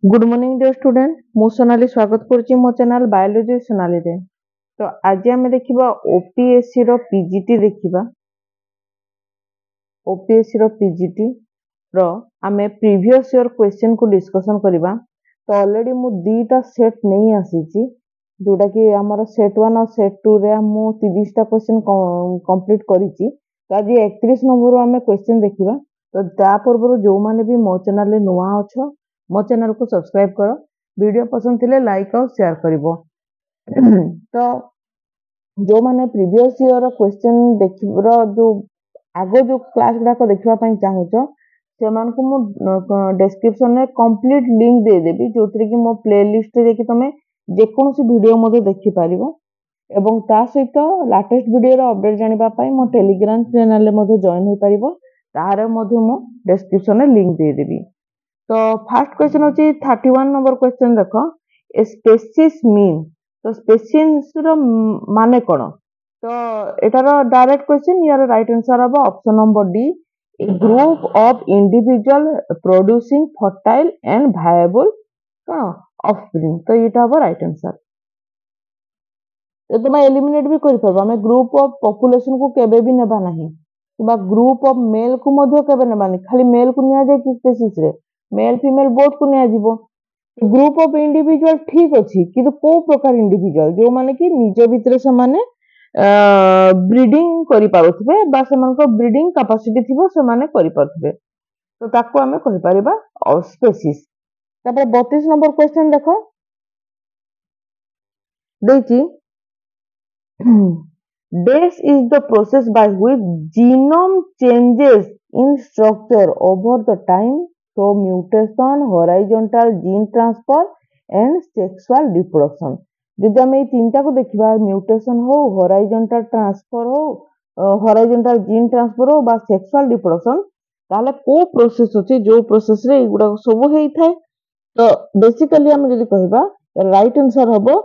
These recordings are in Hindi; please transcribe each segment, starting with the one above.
गुड मॉर्निंग डियर स्टूडेंट मु सोनाली स्वागत करुच्ची मो चैनल बायोलॉजी सोनाली रे। तो आज आम देखा ओपीएससी रो पीजीटी देखा ओपीएससी रो पीजीटी रो आम प्रीवियस ईयर क्वेश्चन को डिस्कशन करवा। तो ऑलरेडी मु दीटा सेट नहीं आसी जोटा कि आमर सेट 1 और सेट 2 रे मु 30टा क्वेश्चन कंप्लीट करिछि। तो आज 31 नंबर आम क्वेश्चन देखा। तो ता पूर्व जो माने भी मो चैनल रे नुआ अछ मो चैनल को सब्सक्राइब करो, वीडियो पसंद थिले लाइक और शेयर करिवो। तो जो माने प्रीवियस ईयर क्वेश्चन देखिबरो जो आगो जो क्लास गुडाक देखा चाहूच से डिस्क्रिप्शन में कंप्लीट लिंक दे देबी जो कि मो प्लेलिस्ट रे तुम जेकोसी वीडियो मधे देखि पारिबो। एवं ता सहित लेटेस्ट वीडियो रो अपडेट जानिबा पई मो टेलीग्राम चैनल रे जॉइन हो पारिबो। तारे मधे मो डिस्क्रिप्शन में लिंक दे देबी। तो फर्स्ट क्वेश्चन होची 31 नंबर क्वेश्चन देखो ए स्पेसीज मीन। तो स्पेसीज रो माने कोन? तो एटार डायरेक्ट क्वेश्चन यार राइट आंसर हबो option number D A group of individual producing fertile and viable cone offspring. तो एटा हबो राइट आंसर। तो तुम एलिमिनेट भी कर परबो। हमें ग्रुप ऑफ पॉपुलेशन को केबे भी नेबा नाही बा ग्रुप ऑफ मेल को मध्य केबे नेबा नाही। खाली मेल को निया जाय कि स्पेसीज रे मेल फीमेल बोथ को निया जीवो। ग्रुप ऑफ इंडिविजुअल ठीक अछि किंतु को प्रकार इंडिविजुअल जो माने कि निज भितरे से माने ब्रीडिंग करि पारुथबे बा सेमानक ब्रीडिंग कैपेसिटी थिबो से माने करि पारुथबे। तो ताको हमें कहि परिबा स्पेसीज। तापर 32 नंबर क्वेश्चन देखो देछि This is the process by which genome changes in structure over the time through mutation, horizontal gene transfer and sexual reproduction. जदि आम तीनटा को देखा म्यूटेशन हो हॉराइजॉन्टल ट्रांसफर हो हॉराइजॉन्टल जीन ट्रांसफर हो बा सेक्सुअल रिप्रोडक्शन ताले को प्रोसेस अछि जो प्रोसेस रे एगुडा सब हेई थाए। तो बेसिकली आम जदि कहबा राइट आंसर हबो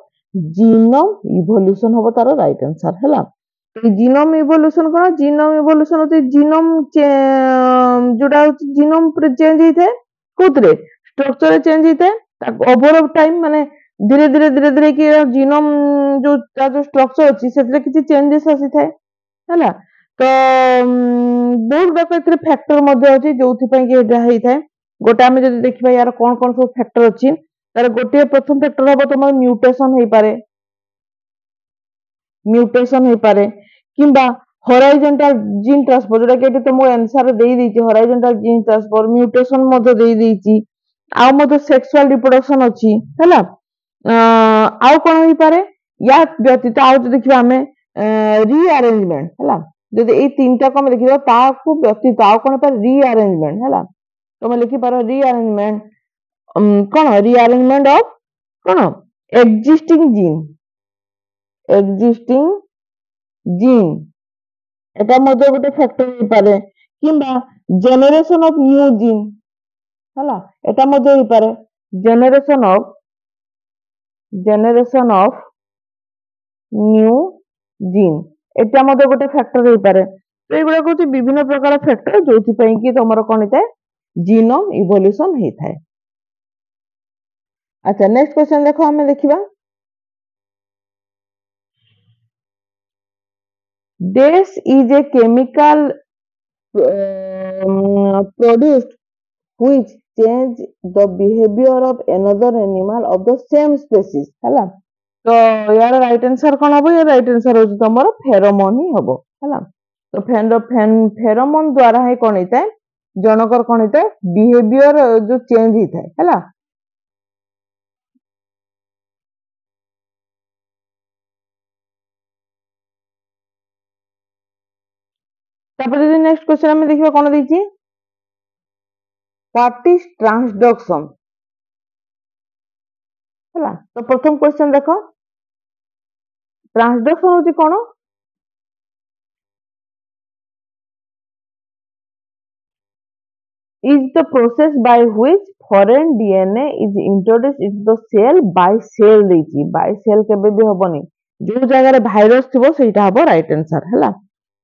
जीनोम इवोल्यूशन हबो तार राइट आंसर हैला। जीनोम इवोल्यूशन कोन? जीनोम इवोल्यूशन होती जीनोम जोटा होती जीनोम पर चेंज होता है कोतरे स्ट्रक्चर चेंज होता है ओवर ऑफ टाइम माने धीरे धीरे धीरे धीरे कि जीनोम जो स्ट्रक्चर अच्छी से किसी चेंजेस आसी थाए हैला। तो बहुत गुड़ाक एथरे फैक्टर मध्ये अछि जोथि पई कि एटा हेई थाए। गोटे आमे जदि देखिबा यार कोन कोन सब फैक्टर अछि तार गोटे प्रथम फैक्टर हबो तुम म्यूटेशन हेई पारे किंबा हॉराइजॉन्टल जीन ट्रांसफर जोटा कि तुमको आंसर दे दी हॉराइजॉन्टल जीन ट्रांसफर म्यूटेशन मध्य दे दी आ मध्य सेक्सुअल रिप्रोडक्शन अछि हैला। आउ कोन होई पारे या व्यतीत आउ देखिबा हमें रीअरेंजमेंट हैला। जदि ए तीनटा को हम देखिबा ताकू व्यतीत आउ कोन पर रीअरेंजमेंट हैला। तो हम लिखि पारो रीअरेंजमेंट कोन रीअरेंजमेंट ऑफ कोन एक्जिस्टिंग जीन एटा मध्य गोटे फैक्टर हो पारे किंबा जनरेशन ऑफ न्यू जीन हैला। एटा मध्य हो पारे जनरेशन ऑफ न्यू जीन एटा मध्य गोटे फैक्टर हो पारे। तो एगुडा होची विभिन्न प्रकार फैक्टर जोथि पई कि तमरो कोन हिताए जीनोम इवोल्यूशन हेई थाए। अच्छा नेक्स्ट क्वेश्चन देखो हमें देखिबा This is a chemical produced which change the behavior of another animal of the same species हैला। तो यार राइट आंसर कोन हबो? यार राइट आंसर होची तमरो फेरोमोन ही हबो हैला। तो फेरोमोन द्वारा ही कोन हिताए जनकर कोन हिताए बिहेवियर जो चेंज हिताए हैला। तापर जे नेक्स्ट क्वेश्चन हम देखिबा कोन दैछि व्हाट इज ट्रांसडक्शन हैला। तो प्रथम क्वेश्चन देखो ट्रांसडक्शन होची कोन? Is the process by which foreign DNA is introduced into the cell by cell देछि by cell केबे भी हबनी जो जगह रे वायरस थिबो सेटा हबो राइट आंसर हैला।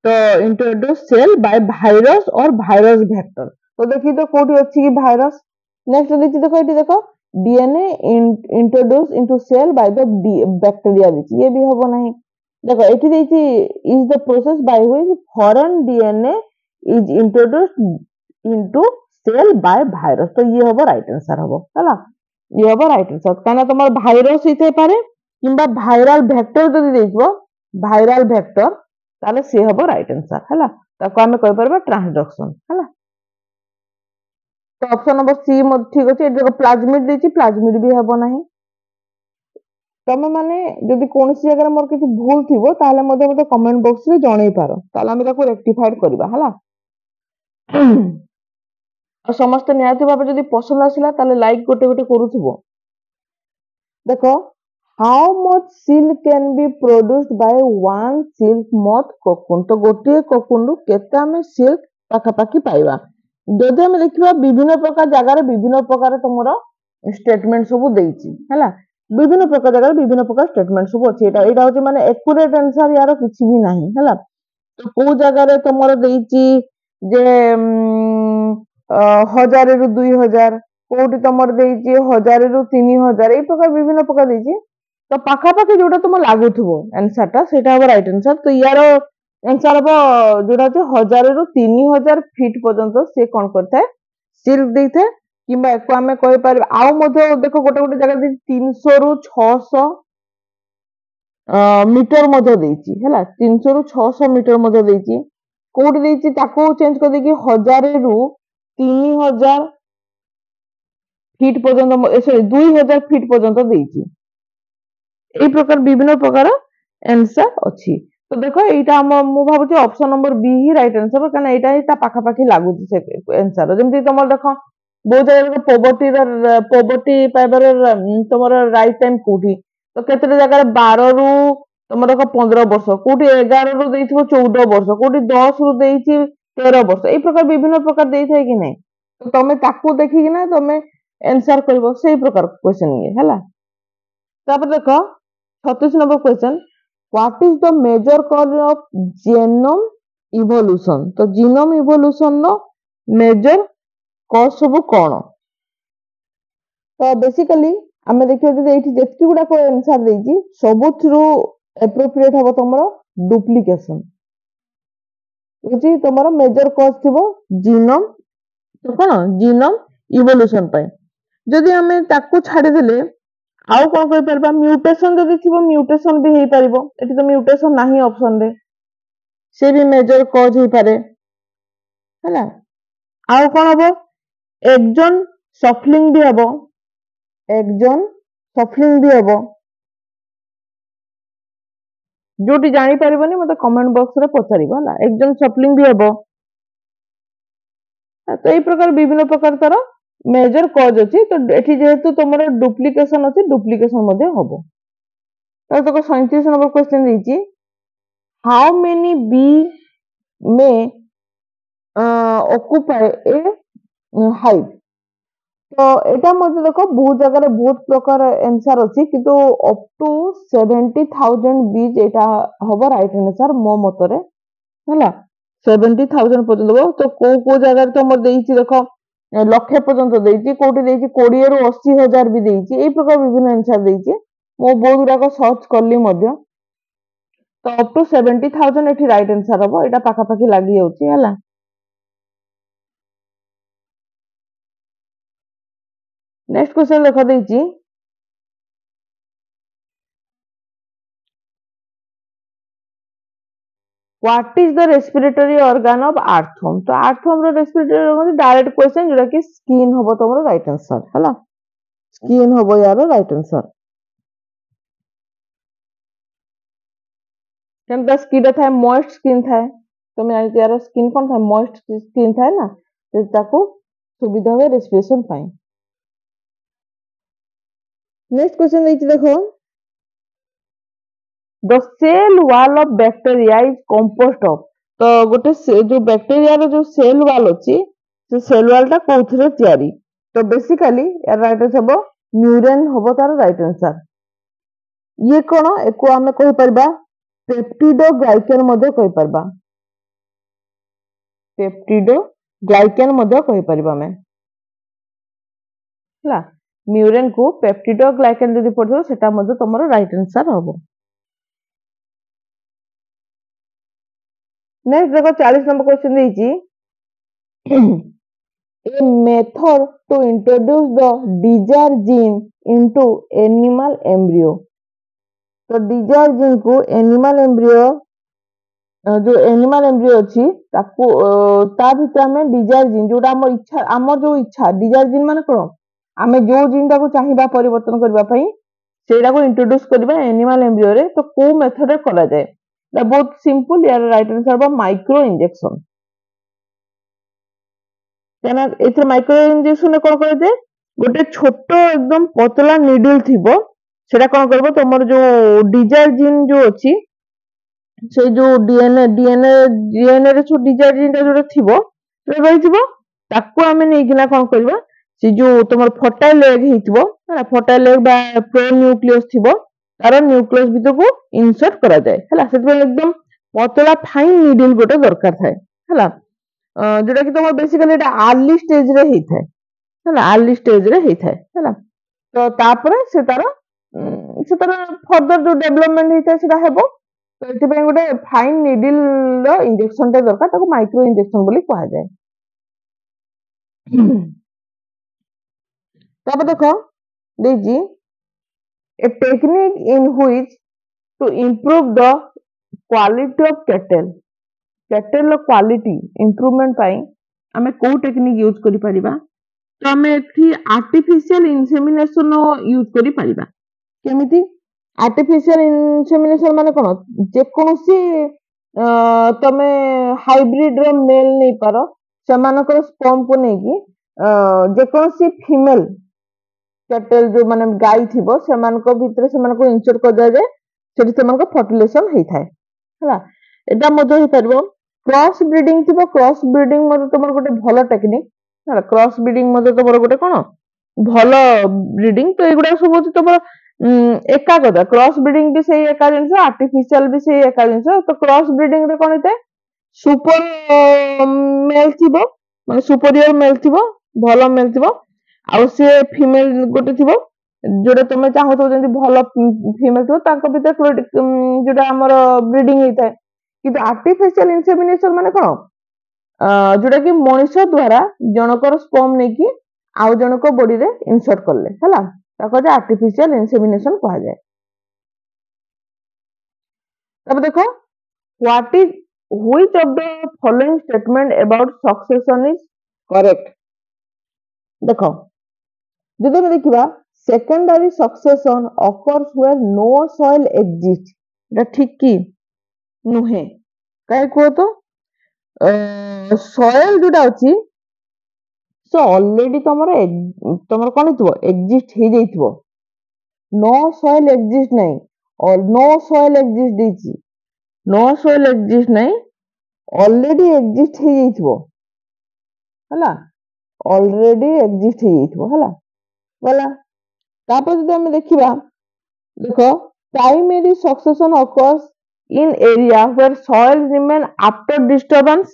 तो इंट्रोड्यूस सेल बाय वायरस और वायरस वेक्टर। तो देखि तो कोठी अछि कि वायरस नेक्स्ट देखि देखो एठी देखो DNA introduce into cell by the bacteria देछि ये भी हबो नहीं देखो एठी देछि is the process by which foreign DNA is introduced into cell by virus तो ये हबो राइट आंसर हबो हला ये हबो राइट आंसर काना तमर भाइरस हिते पारे किंबा भाइरल वेक्टर जदि देइबो भाइरल वेक्टर ताले से हबो राइट आंसर हला ताको हमें कहि परबा ट्रांसडक्शन हला तो ऑप्शन नंबर सी ठीक अच्छे देखो प्लाज्मिड देछि प्लाज्मिड भी हबो नाही तमे माने जदि कोनसी जगह मोर किछि भूल थिबो ताले मते कमेंट बॉक्स रे जणै पारो ताले हम ताको रेक्टिफाइड करबा हला और समस्त नियाति भाबे जदि पसंद आसिला ताले लाइक गोटे गोटे करूथिबो देखो how much silk can be produced by one silk moth cocoon तो गोटे कोकुन रु केते हमें सिल्क पाखा पाखी पाइबा जदि हम देखिबा विभिन्न प्रकार जगह विभिन्न प्रकार तुमरो स्टेटमेंट सब देछि हला विभिन्न प्रकार जगह विभिन्न प्रकार स्टेटमेंट सब अछि एटा होछि माने एक्यूरेट आंसर यार किछि भी नाही हला तो को जगह रे तुमरो देछि जे 1000 रु 2000 कोठी तुमरो देछि 1000 रु 3000 ए प्रकार विभिन्न प्रकार देछि तो पाखा पाखी जोटा तुम लागुथबो आंसर टा सेटा हो राइट आंसर तो यार आंसर हो जोटा जे 1000 रु 3000 फीट पर्यंत से कोन करथाय सिल्क देथे किंबा एको हमें कहि पार आउ मध्ये देखो गोटे गोटे जगह दे 300 रु 600 मीटर मध्ये देछि हैला 300 रु 600 मीटर मध्ये देछि कोड देछि ताको चेंज कर दे कि 1000 रु 3000 फीट पर्यंत सॉरी 2000 फीट पर्यंत देछि ए प्रकार विभिन्न प्रकार आंसर अछि तो देखो एटा हम मु भाबुची ऑप्शन नंबर बी ही राइट आंसर कारण एटा ही ता पाखा पाखी लागु से आंसर जेमति तुम देखो बहुत जगह पॉवर्टी पाइबार तुम राइट टाइम कोठी तो केते जगह 12 रु तुम देखो 15 वर्ष कोठी 11 रु देइथिबो 14 वर्ष कोठी 10 रु देइछि 13 वर्ष ए प्रकार विभिन्न प्रकार देइथाय कि नै तो तमे ताकू देखि कि ना तमे आंसर करबो सेही प्रकार क्वेश्चन ये हला तापर देखो 36 number question what is the major cause of genome evolution तो जीनोम इवोल्यूशन नो मेजर कॉज सब कोन तो बेसिकली हमें देखियो जे एठी जेतकी गुडा को आंसर देछि सब थ्रू एप्रोप्रिएट हबो तमरो डुप्लीकेशन बुझी तमरो मेजर कॉज थिबो जीनोम तो कोन जीनोम इवोल्यूशन पे जदि हमें ताकू छाडी देले आउ कोन कहि परबा म्यूटेशन जदि थिबो म्यूटेशन भी हेई परिबो एठी तो म्यूटेशन नाही ऑप्शन रे से भी मेजर कॉज हेई पारे हैला आउ कोन हबो एकजन सफलिंग भी हबो एकजन सफलिंग भी हबो जोटी जानि परिबोनी मते कमेंट बॉक्स रे पचारिबो हला एकजन सफलिंग भी हबो तो ए प्रकार विभिन्न प्रकार तार मेजर कॉज अछि तो एठी जेहेतु तमरो डुप्लीकेशन अछि डुप्लीकेशन मध्ये हबो तो देखो 37 नंबर क्वेश्चन देछि how many bee may occupy a hive तो एटा मध्ये देखो बहुत जगह रे बहुत प्रकार आंसर अछि किंतु अप टू 70000 बीज एटा हबो राइट आंसर मो मतरे हला 70000 पर्यंत तो को जगह तो मर देछि देखो लक्ष्य पर्यंत देछि कोठी देछि 20 रु 80000 भी देछि ए प्रकार विभिन्न आंसर देछि मो बहुत गुडा सर्च करली मध्ये तो अप टू 70000 एठी राइट आंसर हबो एटा पाखा पाखी लागि जाउछि हला नेक्स्ट क्वेश्चन देखो देछि what is the respiratory organ of earthworm तो अर्थवर्म रो रेस्पिरेटरी ऑर्गन डायरेक्ट क्वेश्चन जोटा कि स्किन हबो तमरो राइट आंसर हला स्किन हबो यार राइट आंसर केन द स्किन थाए मॉइस्ट स्किन थाए तुम जानि यार स्किन कोन थाए मॉइस्ट स्किन थाए ना तो ताको सुविधा होय रेस्पिरेशन पाए नेक्स्ट क्वेश्चन देछि देखो the cell wall of bacteria is composed of तो गोटे जो बैक्टीरिया रो जो सेल वॉल अछि से सेल वॉल टा कोथरे तयारी तो बेसिकली यार राइट आंसर हबो न्यूरॉन हबो तार राइट आंसर ये कोन एको हमें कहि परबा पेप्टिडो ग्लाइकन मध्ये कहि परबा पेप्टिडो ग्लाइकन मध्ये कहि परबा हमें हला म्यूरेन को पेप्टिडोग्लाइकेन जदि पढ़िबो सेटा मध्ये तमरो राइट आंसर हबो। नेक्स्ट देखो 40 नंबर क्वेश्चन देइची a method to introduce the desired gene into animal embryo। तो desired gene को animal embryo जो एनिमल एम्ब्रियो अछि ताको ता भितर में डिजायर जीन जोटा हमर इच्छा हमर जो इच्छा डिजायर जीन माने कोन आमे जो जीन ताको चाहिबा परिवर्तन करबा पई सेटा को इंट्रोड्यूस करबा एनिमल एम्ब्रियो रे तो को मेथड रे करा जाय द बहुत सिंपल यार राइट आंसर बा माइक्रो इंजेक्शन। केना एथे माइक्रो इंजेक्शन रे कोन करे जे गोटे छोटो एकदम पतला नीडल थिबो सेटा कोन करबो तमर जो डिजायर जीन जो अछि से जो डीएनए रे जो डिजायर जीन जो थिबो रे रहिथिबो ताको आमे नै किना कोन करबा से जो तमर फर्टाइल एग हिथिबो हला फर्टाइल एग बा प्रो न्यूक्लियस थिबो तार न्यूक्लियस भीतर को इंसर्ट करा जाय हला सेते एकदम पतला फाइन नीडल गोटे दरकार थाए हला जोटा कि तमर बेसिकली एटा अर्ली स्टेज रे हिथाय हला अर्ली स्टेज रे हिथाय हला तो तापरे से तार फर्दर जो डेवलपमेंट हिथाय सेटा हेबो तो एथिपे गोटे फाइन नीडल रो इंजेक्शन टे दरकार ताको माइक्रो इंजेक्शन बोली कहा जाय। तब देखो देजी a technique in which to improve the quality of cattle quality improvement पाई हमें को टेक्निक यूज करि परिबा तो हमें एथि आर्टिफिशियल इंसेमिनेशन यूज करि परिबा केमिति आर्टिफिशियल इंसेमिनेशन माने कोन जे कोनसी तमे हाइब्रिड रे मेल नै पारो सेमानकर स्पर्म को नै कि जे कोनसी फीमेल कैटल जो माने गाय थिबो सेमानको भितरे सेमानको इंसर्ट कर जाय सेठी सेमानको फर्टिलाइजेशन हेइ थाए हला एटा मधो हे परबो क्रॉस ब्रीडिंग थिबो क्रॉस ब्रीडिंग मधो तमर गोटे भलो टेक्निक हला क्रॉस ब्रीडिंग मधो तमर गोटे कोन भलो ब्रीडिंग तो एगुडा सब होती तमर एका कदा क्रॉस ब्रीडिंग भी सही एका जिंस आर्टिफिशियल भी सही एका जिंस तो क्रॉस ब्रीडिंग रे कोन हेते सुपर मेल थिबो माने सुपीरियर मेल थिबो भलो मेल थिबो आ से फीमेल गोटे थिबो जोडा तमे चाहो तो जंती भलो फीमेल थिबो तांको भीतर जोडा हमर ब्रीडिंग हेइताय किंतु आर्टिफिशियल इंसेमिनेशन माने कोन जोडा कि मनुष्य द्वारा जनकर स्पर्म नै कि आउ जनक बॉडी रे इंसर्ट करले हला ताको जे आर्टिफिशियल इंसेमिनेशन कहा जाय। तब देखो what is which of the following statement about succession is correct देखो जदि हम देखिबा secondary succession occurs where no soil exist एटा ठीक की नुहे काहे को तो सॉइल जोटा अछि सो ऑलरेडी तमर कोन हितबो एग्जिस्ट हे जइतबो नो सॉइल एग्जिस्ट नै और नो सॉइल एग्जिस्ट देछि नो सॉइल एग्जिस्ट नै ऑलरेडी एग्जिस्ट हे जइतबो हला ऑलरेडी एग्जिस्ट हे जइतबो हला वाला तापर जदि हम देखिबा देखो primary succession occurs in area where soil remain after disturbance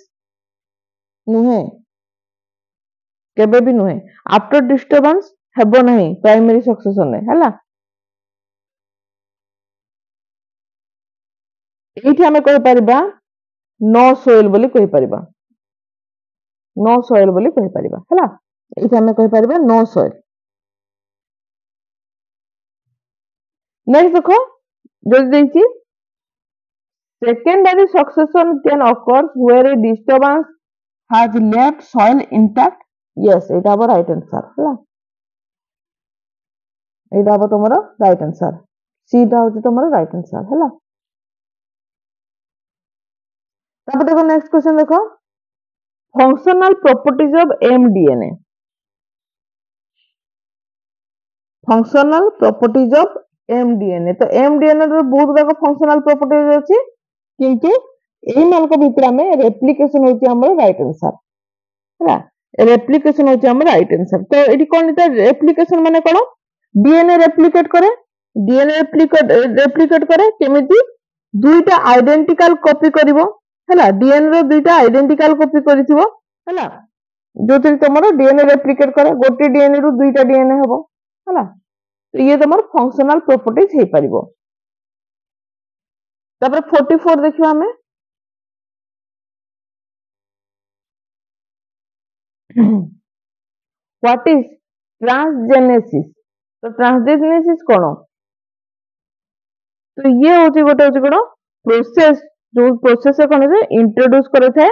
नुहे केबे भी नुहे आफ्टर डिस्टर्बेंस हेबो नहीं प्राइमरी सक्सेशन ने हला एठी हमें कहि परिबा नो सोइल बोली कहि परिबा नो सोइल बोली कहि परिबा हला एठी हमें कहि परिबा नो सोइल। नेक्स्ट देखो जो देछि secondary succession can occur where a disturbance has left soil intact yes eta aba right answer hla eta aba tomara right answer c ta hochi tomara right answer hla तब देखो नेक्स्ट क्वेश्चन देखो functional properties of mDNA functional properties of mDNA तो mDNA रो बहुत जाक फंक्शनल प्रॉपर्टीज अछि किंतु एही मान को भितर में रेप्लिकेशन होची हमर राइट आंसर हला रेप्लिकेशन होची हमर राइट आंसर तो एठी कोन एटा रेप्लिकेशन माने कोन डीएनए रेप्लिकेट करे केमिति दुईटा आइडेंटिकल कॉपी करिवो हला डीएनए रो दुईटा आइडेंटिकल कॉपी करिथिबो हला जोथि तमरो डीएनए रेप्लिकेट करे गोटे डीएनए रो दुईटा डीएनए हबो है तो ये तुम फंक्शनल प्रॉपर्टीज हो पारिबो। तापर 44 देखिबा हमें व्हाट इज ट्रांसजेनेसिस। तो ट्रांसजेनेसिस कौन, तो ये होची गोटे प्रोसेस, जो प्रोसेस कौन है इंट्रोड्यूस करे थे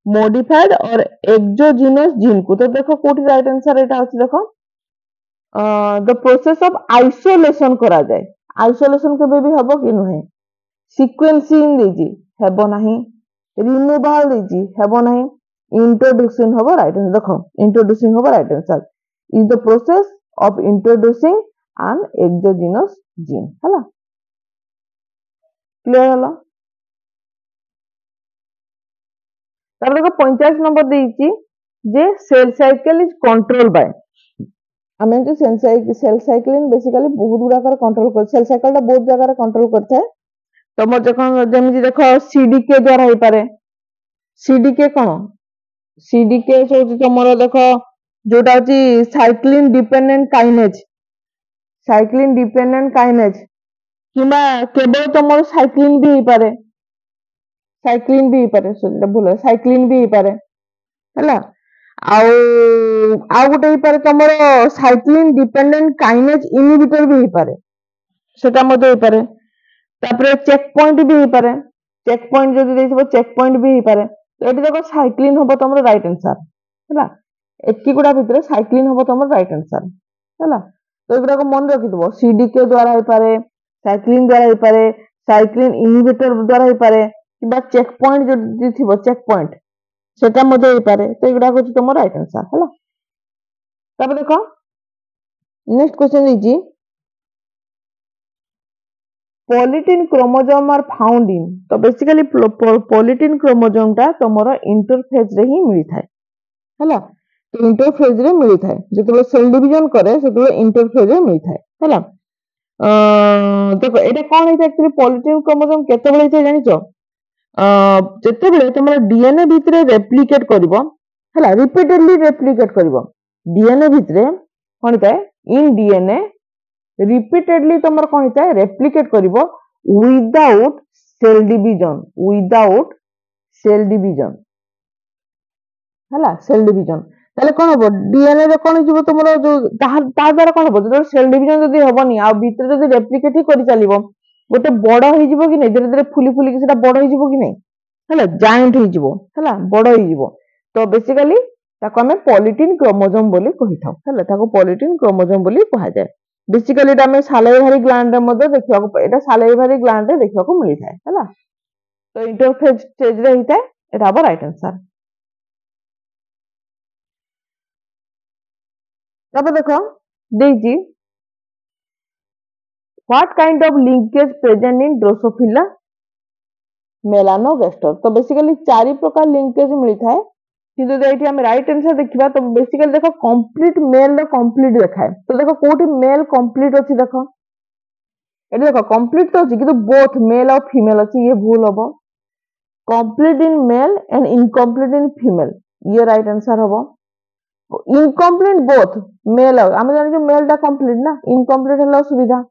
मॉडिफाइड और एक्सोजीनस जीन को। तो देखो कोठी राइट आंसर एटा अछि, देखो द प्रोसेस ऑफ आइसोलेशन करा जाए। आइसोलेशन केबे भी हबो कि नुहे, सीक्वेंसिंग देजी हेबो नाही, रिमूवल देजी हेबो नाही, इंट्रोड्यूसिंग हबो राइट आंसर। देखो इंट्रोड्यूसिंग हबो right answer, is the process of introducing an exogenous gene. हला क्लियर हला। तापर देखो 45 नंबर देइची जे cell cycle is control by. आमे जो सेल साइकिल बेसिकली बहुत गुडा कर कंट्रोल कर, सेल साइकिल ता बहुत जगह रे कंट्रोल करथे। तमर देखो जेमि देखो सीडीके द्वारा हो पारे। सीडीके कौन, सीडीके होची तमरो देखो जोटा होची cyclin dependent kinase, cyclin dependent kinase किबा केबल तमरो साइक्लिन भी हो पारे, साइक्लिन भी हो पारे, सोटा भूल साइक्लिन भी हो पारे हैला। आउ आउ गोटे हो पारे तमरो साइक्लिन डिपेंडेंट काइनेज इनहिबिटर भी हो पारे, सेटा मते हो पारे। तापरे चेक पॉइंट भी हो पारे, चेक पॉइंट जदि देइथिबो चेक पॉइंट भी हो पारे। तो एटी देखो साइक्लिन होबो तमरो राइट आंसर हैला। एकी गुडा भितरे साइक्लिन होबो तमरो राइट आंसर हैला। तो एगुडा को मन रखिथबो, सीडीके द्वारा हो पारे, साइक्लिन द्वारा हो पारे, साइक्लिन इनहिबिटर द्वारा हो पारे, किबा चेक पॉइंट जदि थिबो चेक पॉइंट सेटा मते हो पारे। तो एगुडा को तमरो राइट आंसर हैला। तापर देखो next question easy, polytene chromosome are found in. तो बेसिकली पॉलीटिन क्रोमोसोम टा तमरो इंटरफेज रे ही मिली थाए हैला। तो इंटरफेज रे मिली थाए, जेतबे सेल डिवीजन करे सेतबे इंटरफेज रे मिली थाए हैला। देखो एटा कोन है एक्चुअली पॉलीटिन क्रोमोसोम केते बेले थाए जानिचो, जेते बेले तमरो डीएनए भितरे रेप्लिकेट करबो हैला, रिपीटेडली रेप्लिकेट करबो डीएनए भितरे कोन थाए, इन डीएनए रिपीटेडली तमर कोन होता है रेप्लिकेट करिवो without cell division, without cell division हला। सेल डिवीजन ताले कोन हो डीएनए रे कोन हिजबो तमरो जो ता द्वारा कोन हो जो सेल डिवीजन जदी होबनी आ भीतर जदी रेप्लिकेट ही करि चलिवो गोटे बड़ हिजबो कि नै, धीरे धीरे फुली फुली कि सेटा बड़ हिजबो कि नै हला, जायंट हिजबो हला, बड़ हिजबो। तो बेसिकली ताको हमें पॉलीटिन क्रोमोसोम बोली कहिथाउ हला, ताको पॉलीटिन क्रोमोसोम बोली कहा जाय। बेसिकली एटा हमें सालाइवरी ग्लैंड रे मध्ये देखिबा को, एटा सालाइवरी ग्लैंड रे देखिबा को मिली थाए हला। तो इंटरफेज स्टेज रे हिताए, एटा हबो राइट आंसर। तब देखो देजी what kind of linkage present in Drosophila melanogaster. तो बेसिकली चारि प्रकार लिंकेज मिली थाए, किंतु एठी हम राइट आंसर देखिबा तो बेसिकली देखो कंप्लीट मेल रे कंप्लीट देखाए। तो देखो कोठी मेल कंप्लीट अछि, देखो एठी देखो कंप्लीट तो अछि किंतु बोथ मेल और फीमेल अछि, ये भूल हबो। Complete in male and incomplete in female, ये राइट आंसर हबो। इनकम्प्लीट बोथ मेल, आमे जानि मेल टा कंप्लीट ना, इनकम्प्लीट हला सुविधा।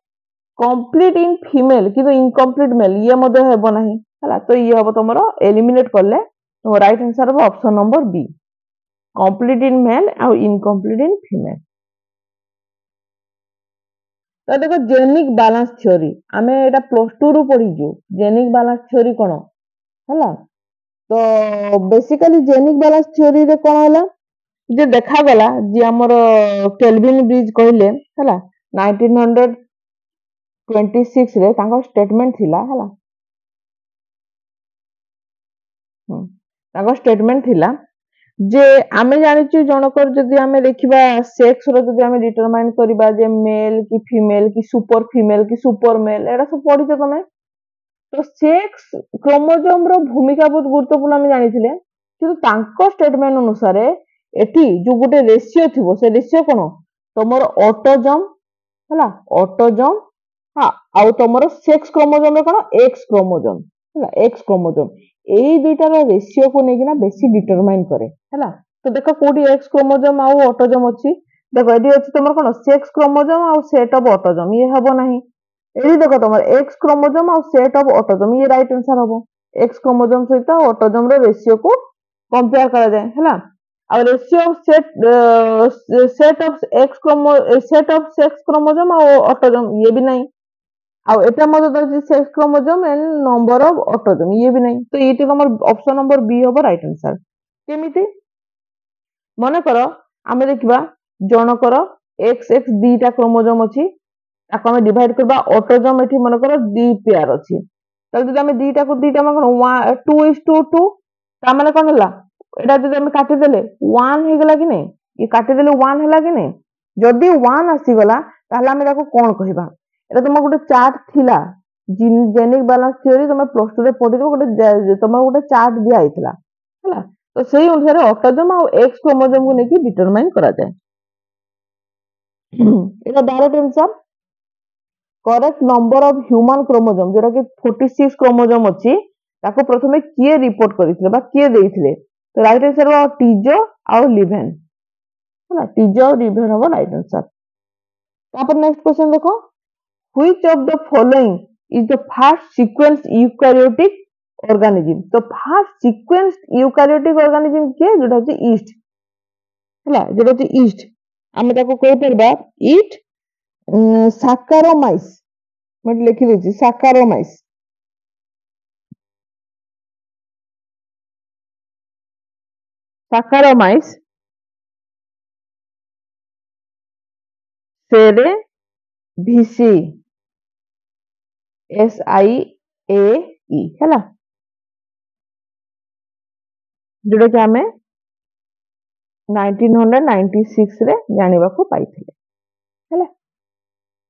कंप्लीट इन फीमेल किंतु इनकम्प्लीट मेल, ये मध्ये हेबो नाही हला। तो ये हबो तमरो एलिमिनेट करले तो राइट आंसर हबो option number B, complete in male और इनकम्प्लीट इन फीमेल। तो देखो जेनिक बैलेंस थ्योरी आमे एटा +2 रु पढिजु, जेनिक बैलेंस थ्योरी कोन हला। तो बेसिकली जेनिक बैलेंस थ्योरी रे कोन हला जे देखा गला जे हमर केल्विन ब्रिज कहले हला 1926 रे तांको स्टेटमेंट थिला हला। तांको स्टेटमेंट थिला जे आमे जानिचु जनकर जदि आमे देखिबा सेक्स रो जदि आमे डिटरमाइन करिबा जे मेल की फीमेल की सुपर मेल एडा सब पढितो तमे। तो सेक्स क्रोमोसोम रो भूमिका बहुत गुरुत्वपूर्ण आमे जानिथिले, किंतु तांको स्टेटमेंट अनुसार एठी जो गोटे रेशियो थिबो से रेशियो कोन तमर ऑटोजोम हला, ऑटोजोम हां आउ तमर सेक्स क्रोमोसोम रे कोन एक्स क्रोमोसोम हला, एक्स क्रोमोसोम एई दुइटार रेशियो को नेकिना बेसी डिटरमाइन करे हला। तो देखो कोडी एक्स क्रोमोसोम आउ ऑटोजोम अछि, देख ये अच्छी तुम कौन सेक्स क्रोमोजोम और सेट ऑफ ऑटोजोम ये हम ना ये देख तुम एक्स क्रोमोजोम और सेट ऑफ ऑटोजोम ये राइट आंसर हम एक्स क्रोमोजोम सहित ऑटोजोम रेशियो को कंपेयर करा जाए है और ratio of set of X chromo set of sex chromosome और ऑटोजोम ये भी नहीं और एटा मत दर्ज sex chromosome and number of autosome ये भी नहीं तो ये तुम ऑप्शन नंबर बी हम राइट आंसर केमिति मन कर आम देखा जनकर एक्स एक्स दीटा क्रोमोजोम अच्छी ताको हम डिवाइड करबा ऑटोजोम एठी मन कर दी पेयर अछि ताले जदि हम दीटा को दीटा मन 2:2 ता माने कोन हला एटा जदि हम काटि देले 1 हे गेला कि नै ये काटि देले 1 हला कि नै जदि 1 आसी गला ताले हम ताको कोन कहिबा एटा तुम गोटे चार्ट थिला जेनिक बैलेंस थ्योरी तुम प्लस 2 रे पढि दो गोटे तुम गोटे चार्ट दिया आइतला हला तो सेही अनुसार ऑटोजोम और एक्स क्रोमोजोम को नेकी डिटरमाइन करा जाए एटा direct answer correct number of human chromosome जोटा कि 46 क्रोमोजोम अच्छी ताको प्रथमे किए रिपोर्ट करथिले बा किए देइथिले तो राइट आंसर हो टीजो और लिवेन है टीजो और लिवेन हो राइट आंसर तापर नेक्स्ट क्वेश्चन देखो which of the following is the first sequence eukaryotic organism तो फर्स्ट सीक्वेंस यूकैरियोटिक ऑर्गेनिज्म के जोटा होची ईस्ट हैला जोटा होची ईस्ट हम ताको कहि परबा ईट साकारोमाइस मैं लिखी देছি साकारोमाइस साकारोमाइस सेरे भिसी SIAE हैला जोटा कि हमें 1996 रे जानिबा को पाइथिले हैला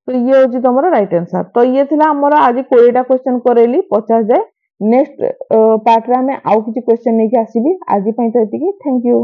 तो ये होची तमरो राइट आंसर तो ये थिला हमर आज 20 टा क्वेश्चन करेली 50 जाए नेक्स्ट पार्ट रे हमें आउ किछि क्वेश्चन नै के आसीबी आज पई तो एतिकी थैंक यू।